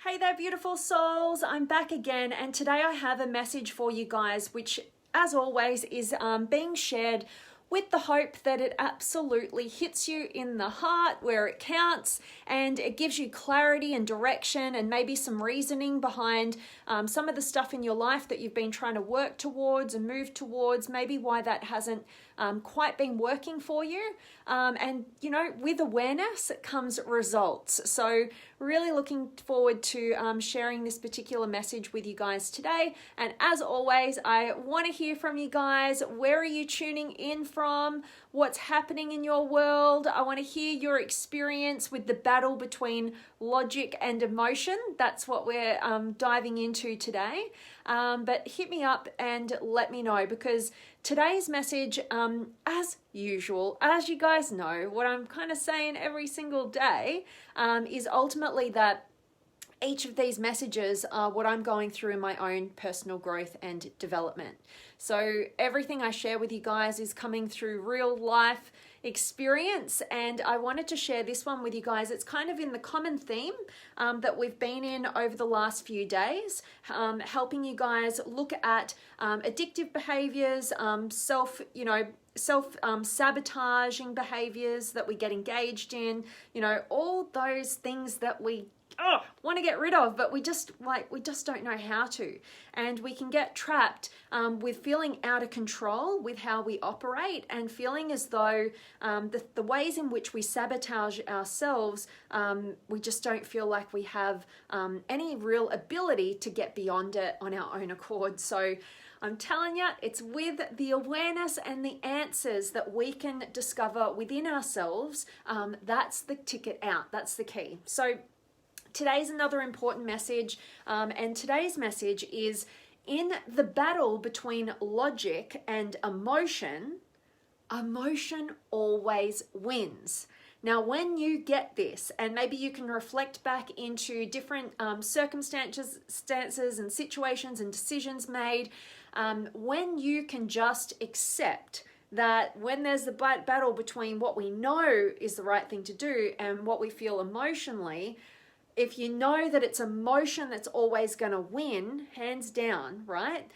Hey there, beautiful souls. I'm back again, and today I have a message for you guys, which, as always, is being shared with the hope that it absolutely hits you in the heart where it counts, and it gives you clarity and direction and maybe some reasoning behind some of the stuff in your life that you've been trying to work towards and move towards, maybe why that hasn't quite been working for you. And, you know, with awareness comes results. So really looking forward to sharing this particular message with you guys today. And as always, I want to hear from you guys. Where are you tuning in from? What's happening in your world? I want to hear your experience with the battle between logic and emotion. That's what we're diving into today. But hit me up and let me know, because today's message, as usual, as you guys know, what I'm kind of saying every single day is ultimately that each of these messages are what I'm going through in my own personal growth and development. So everything I share with you guys is coming through real life experience, and I wanted to share this one with you guys. It's kind of in the common theme that we've been in over the last few days, helping you guys look at addictive behaviors, self-sabotaging behaviors that we get engaged in, all those things that we want to get rid of, but we just don't know how to. And we can get trapped with feeling out of control with how we operate, and feeling as though the ways in which we sabotage ourselves, we just don't feel like we have any real ability to get beyond it on our own accord. So I'm telling you, it's with the awareness and the answers that we can discover within ourselves. That's the ticket out. That's the key. So today's another important message, and today's message is, in the battle between logic and emotion, emotion always wins. Now, when you get this, and maybe you can reflect back into different circumstances and situations and decisions made, when you can just accept that when there's the battle between what we know is the right thing to do and what we feel emotionally, if you know that it's emotion that's always going to win, hands down, right,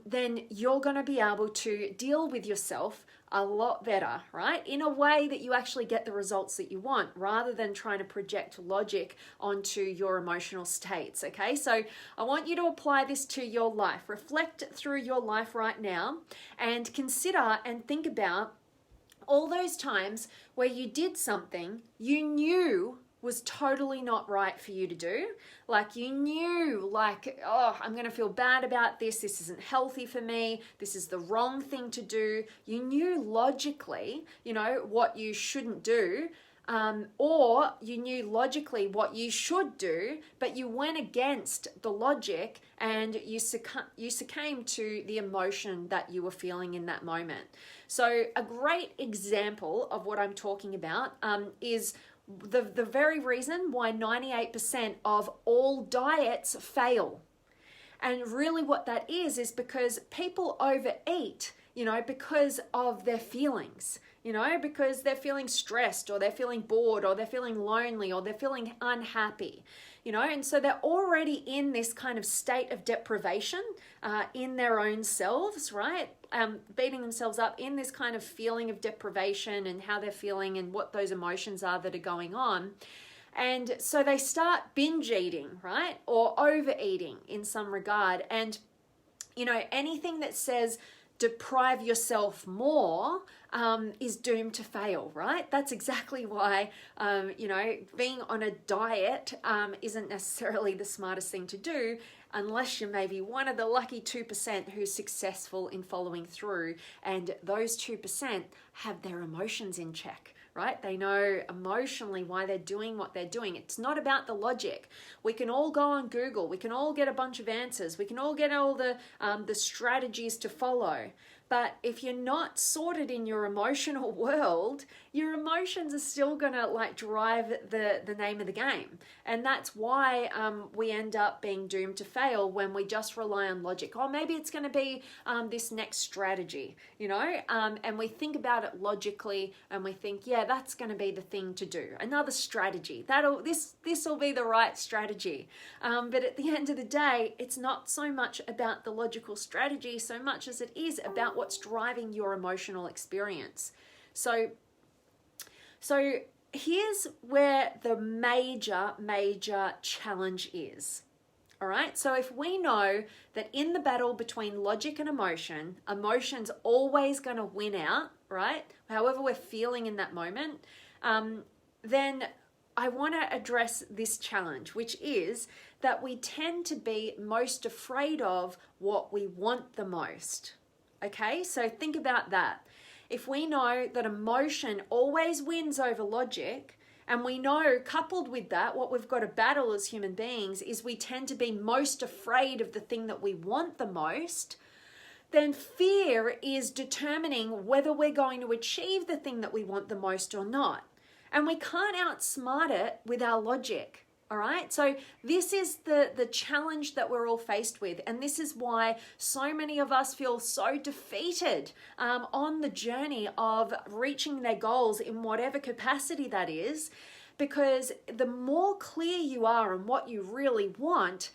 then you're going to be able to deal with yourself a lot better, right, in a way that you actually get the results that you want, rather than trying to project logic onto your emotional states, okay? So I want you to apply this to your life. Reflect through your life right now and consider and think about all those times where you did something you knew was totally not right for you to do. Like you knew, I'm going to feel bad about this. This isn't healthy for me. This is the wrong thing to do. You knew logically, what you shouldn't do, or you knew logically what you should do, but you went against the logic and you succumbed to the emotion that you were feeling in that moment. So a great example of what I'm talking about is the very reason why 98% of all diets fail. And really what that is because people overeat, because of their feelings, because they're feeling stressed, or they're feeling bored, or they're feeling lonely, or they're feeling unhappy, and so they're already in this kind of state of deprivation in their own selves, right? Beating themselves up in this kind of feeling of deprivation and how they're feeling and what those emotions are that are going on. And so they start binge eating, right? Or overeating in some regard. And, anything that says deprive yourself more is doomed to fail, right? That's exactly why, being on a diet isn't necessarily the smartest thing to do, unless you're maybe one of the lucky 2% who's successful in following through. And those 2% have their emotions in check, right? They know emotionally why they're doing what they're doing. It's not about the logic. We can all go on Google. We can all get a bunch of answers. We can all get all the strategies to follow. But if you're not sorted in your emotional world, your emotions are still gonna like drive the name of the game. And that's why we end up being doomed to fail when we just rely on logic. Oh, maybe it's gonna be this next strategy, you know, and we think about it logically and we think, yeah, that's gonna be the thing to do. Another strategy, this will be the right strategy. But at the end of the day, it's not so much about the logical strategy so much as it is about what's driving your emotional experience. So here's where the major challenge is. All right. So if we know that in the battle between logic and emotion, emotion's always going to win out, right? However we're feeling in that moment, then I want to address this challenge, which is that we tend to be most afraid of what we want the most. Okay, so think about that. If we know that emotion always wins over logic, and we know coupled with that, what we've got to battle as human beings is we tend to be most afraid of the thing that we want the most, then fear is determining whether we're going to achieve the thing that we want the most or not. And we can't outsmart it with our logic. All right, so this is the challenge that we're all faced with, and this is why so many of us feel so defeated on the journey of reaching their goals in whatever capacity that is, because the more clear you are on what you really want,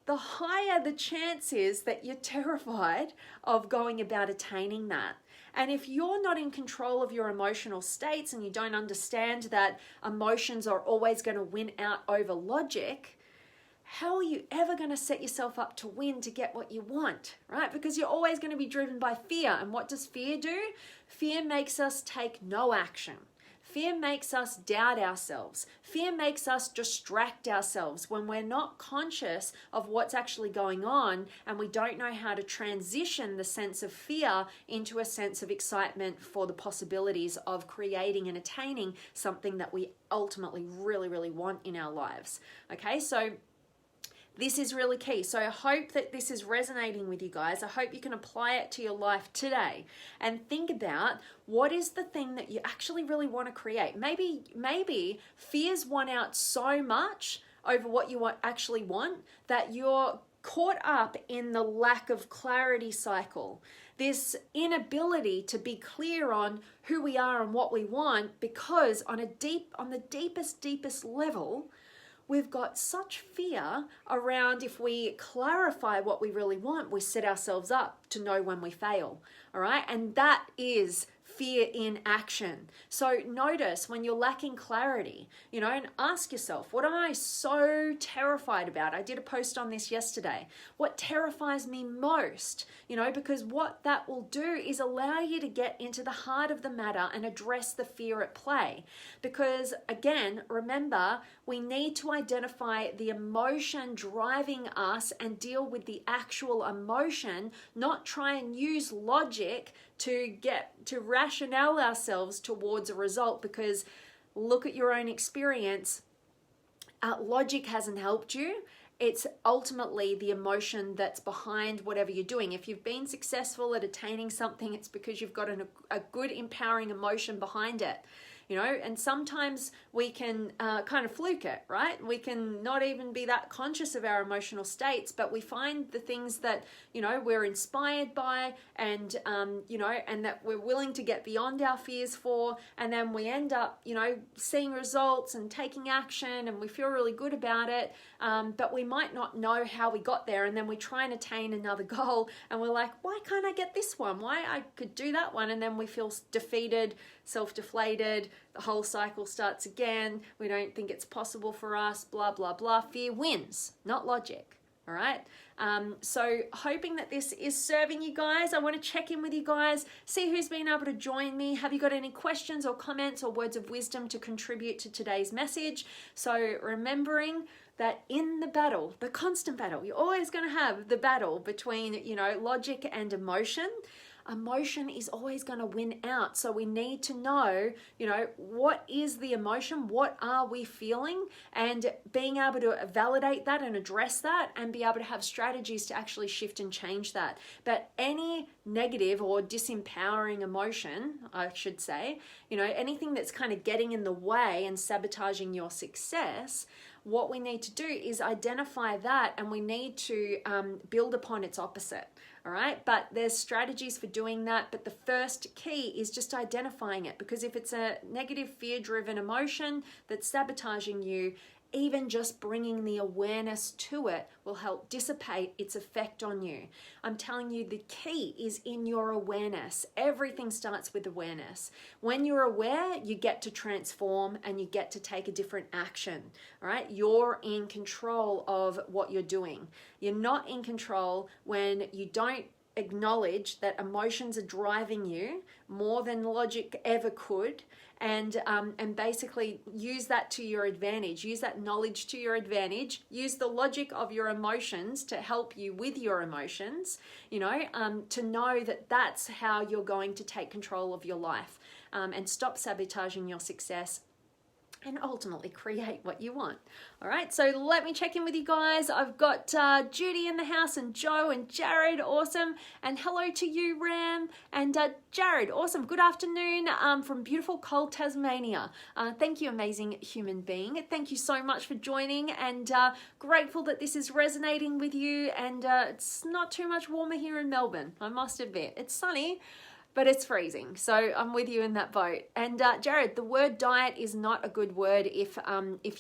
the higher the chance is that you're terrified of going about attaining that. And if you're not in control of your emotional states and you don't understand that emotions are always going to win out over logic, how are you ever going to set yourself up to win to get what you want, right? Because you're always going to be driven by fear. And what does fear do? Fear makes us take no action. Fear makes us doubt ourselves. Fear makes us distract ourselves when we're not conscious of what's actually going on, and we don't know how to transition the sense of fear into a sense of excitement for the possibilities of creating and attaining something that we ultimately really, really want in our lives. Okay, so this is really key. So I hope that this is resonating with you guys. I hope you can apply it to your life today and think about what is the thing that you actually really want to create. Maybe fears won out so much over what you actually want that you're caught up in the lack of clarity cycle. This inability to be clear on who we are and what we want, because on the deepest level, we've got such fear around if we clarify what we really want, we set ourselves up to know when we fail, all right? And that is fear in action. So notice when you're lacking clarity, you know, and ask yourself, what am I so terrified about? I did a post on this yesterday. What terrifies me most? You know, because what that will do is allow you to get into the heart of the matter and address the fear at play. Because again, remember, we need to identify the emotion driving us and deal with the actual emotion, not try and use logic to rationale ourselves towards a result, because look at your own experience. Logic hasn't helped you. It's ultimately the emotion that's behind whatever you're doing. If you've been successful at attaining something, it's because you've got a good empowering emotion behind it. You know, and sometimes we can kind of fluke it, right? We can not even be that conscious of our emotional states, but we find the things that, you know, we're inspired by and, you know, and that we're willing to get beyond our fears for. And then we end up, you know, seeing results and taking action, and we feel really good about it. But we might not know how we got there. And then we try and attain another goal and we're like, why can't I get this one? Why I could do that one? And then we feel defeated, self-deflated. The whole cycle starts again. We don't think it's possible for us, blah, blah, blah. Fear wins, not logic. All right. So hoping that this is serving you guys. I want to check in with you guys, see who's been able to join me. Have you got any questions or comments or words of wisdom to contribute to today's message? So remembering that in the battle, the constant battle, you're always going to have the battle between, you know, logic and emotion. emotion is always going to win out. So we need to know, what is the emotion? What are we feeling? And being able to validate that and address that and be able to have strategies to actually shift and change that. But any negative or disempowering emotion, I should say, anything that's kind of getting in the way and sabotaging your success, what we need to do is identify that, and we need to build upon its opposite. All right, but there's strategies for doing that. But the first key is just identifying it, because if it's a negative, fear-driven emotion that's sabotaging you, even just bringing the awareness to it will help dissipate its effect on you. I'm telling you, the key is in your awareness. Everything starts with awareness. When you're aware, you get to transform and you get to take a different action. All right, you're in control of what you're doing. You're not in control when you don't acknowledge that emotions are driving you more than logic ever could, and basically use that to your advantage. Use that knowledge to your advantage. Use the logic of your emotions to help you with your emotions, to know that that's how you're going to take control of your life, and stop sabotaging your success and ultimately create what you want. All right, so let me check in with you guys. I've got Judy in the house, and Joe and Jared, awesome. And hello to you, Ram. And Jared, awesome. Good afternoon from beautiful cold Tasmania. Thank you, amazing human being. Thank you so much for joining, and grateful that this is resonating with you. And it's not too much warmer here in Melbourne, I must admit. It's sunny, but it's freezing. So I'm with you in that boat. And Jared, the word diet is not a good word if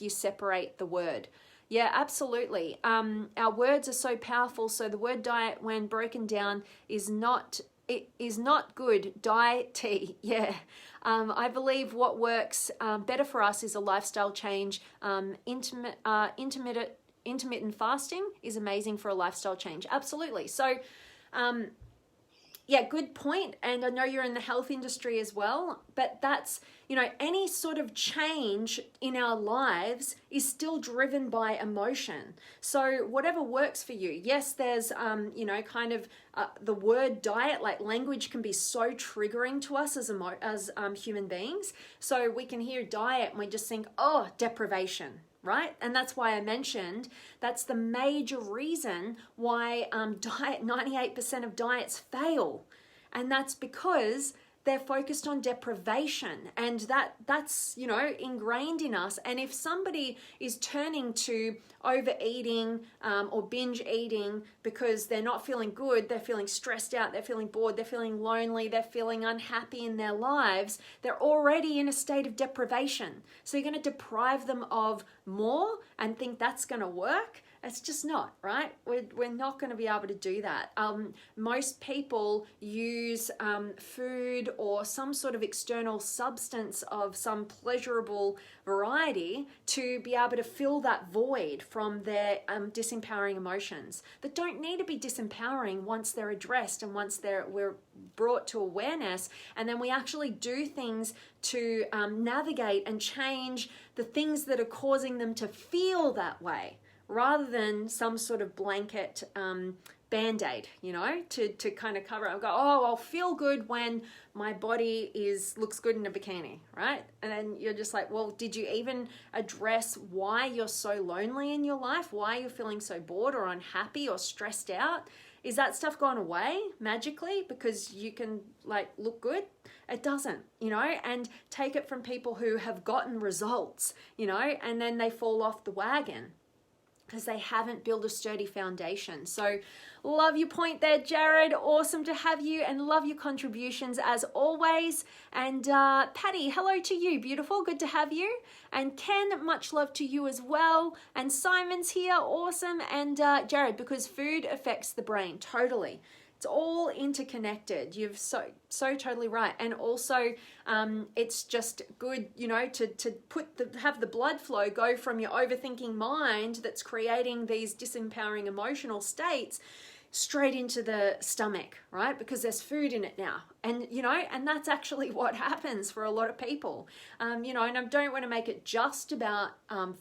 you separate the word. Yeah, absolutely. Our words are so powerful. So the word diet, when broken down, is not good. Diet. Yeah. I believe what works better for us is a lifestyle change. Intermittent fasting is amazing for a lifestyle change. Absolutely. So, yeah, good point. And I know you're in the health industry as well, but that's, any sort of change in our lives is still driven by emotion. So whatever works for you. Yes, there's, the word diet, like language can be so triggering to us as human beings. So we can hear diet and we just think, oh, deprivation. Right? And that's why I mentioned that's the major reason why 98% of diets fail. And that's because they're focused on deprivation, and that's ingrained in us. And if somebody is turning to overeating or binge eating because they're not feeling good, they're feeling stressed out, they're feeling bored, they're feeling lonely, they're feeling unhappy in their lives, they're already in a state of deprivation. So you're going to deprive them of more and think that's going to work? It's just not, right? We're not going to be able to do that. Most people use food or some sort of external substance of some pleasurable variety to be able to fill that void from their disempowering emotions that don't need to be disempowering once they're addressed and once we're brought to awareness, and then we actually do things to navigate and change the things that are causing them to feel that way, rather than some sort of blanket Band-Aid, to kind of cover it and go, oh, I'll feel good when my body looks good in a bikini, right? And then you're just like, well, did you even address why you're so lonely in your life? Why you're feeling so bored or unhappy or stressed out? Is that stuff gone away magically because you can look good? It doesn't, and take it from people who have gotten results, and then they fall off the wagon because they haven't built a sturdy foundation. So love your point there, Jared. Awesome to have you, and love your contributions as always. And Patty, hello to you, beautiful. Good to have you. And Ken, much love to you as well. And Simon's here, awesome. And Jared, because food affects the brain, totally. It's all interconnected. You're so totally right. And also, it's just good, to have the blood flow go from your overthinking mind that's creating these disempowering emotional states straight into the stomach, right? Because there's food in it now. And, you know, and that's actually what happens for a lot of people. You know, and I don't want to make it just about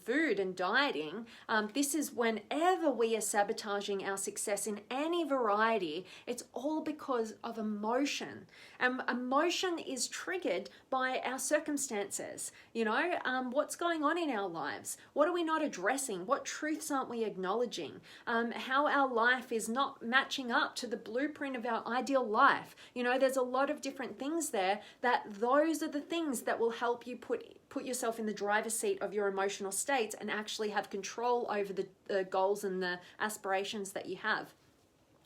food and dieting. This is whenever we are sabotaging our success in any variety, it's all because of emotion. And emotion is triggered by our circumstances. You know, what's going on in our lives? What are we not addressing? What truths aren't we acknowledging? How our life is not matching up to the blueprint of our ideal life. You know, there's a lot of different things there, that those are the things that will help you put yourself in the driver's seat of your emotional states and actually have control over the goals and the aspirations that you have,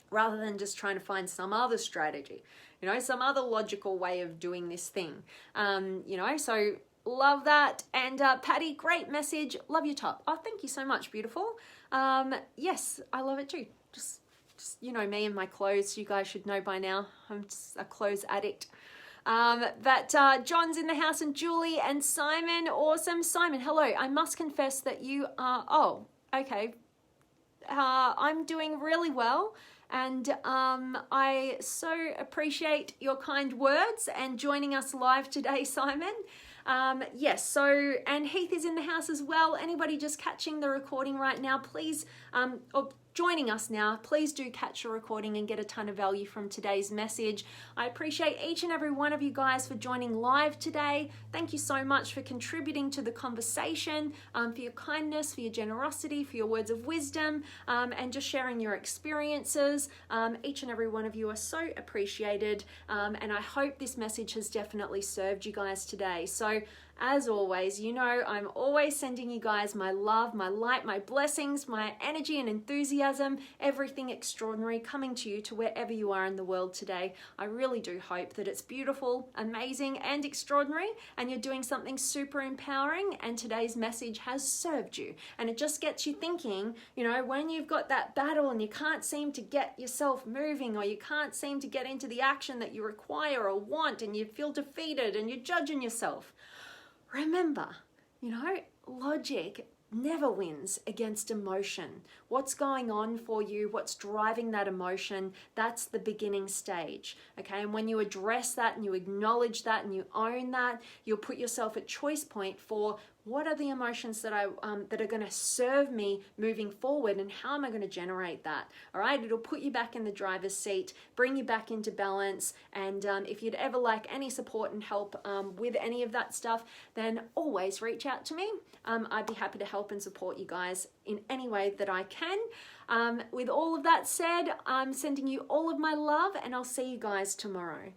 rather than just trying to find some other strategy, you know, some other logical way of doing this thing. You know, so love that. And Patty, great message. Love your top. Oh, thank you so much. Beautiful. Yes, I love it too. Just, you know, me and my clothes, you guys should know by now. I'm just a clothes addict. But John's in the house, and Julie and Simon. Awesome. Simon, hello. I must confess that you are, oh, okay. I'm doing really well. And I so appreciate your kind words and joining us live today, Simon. Yes, so, and Heath is in the house as well. Anybody just catching the recording right now, please, or joining us now, please do catch the recording and get a ton of value from today's message. I appreciate each and every one of you guys for joining live today. Thank you so much for contributing to the conversation, for your kindness, for your generosity, for your words of wisdom, and just sharing your experiences. Each and every one of you are so appreciated, and I hope this message has definitely served you guys today. So as always, you know, I'm always sending you guys my love, my light, my blessings, my energy and enthusiasm, everything extraordinary coming to you to wherever you are in the world today. I really do hope that it's beautiful, amazing, and extraordinary, and you're doing something super empowering, and today's message has served you. And it just gets you thinking, you know, when you've got that battle and you can't seem to get yourself moving, or you can't seem to get into the action that you require or want, and you feel defeated and you're judging yourself, remember, you know, logic never wins against emotion. What's going on for you, what's driving that emotion, that's the beginning stage, okay? And when you address that and you acknowledge that and you own that, you'll put yourself at choice point for what are the emotions that that are going to serve me moving forward, and how am I going to generate that? All right, it'll put you back in the driver's seat, bring you back into balance. And if you'd ever like any support and help with any of that stuff, then always reach out to me. I'd be happy to help and support you guys in any way that I can. With all of that said, I'm sending you all of my love, and I'll see you guys tomorrow.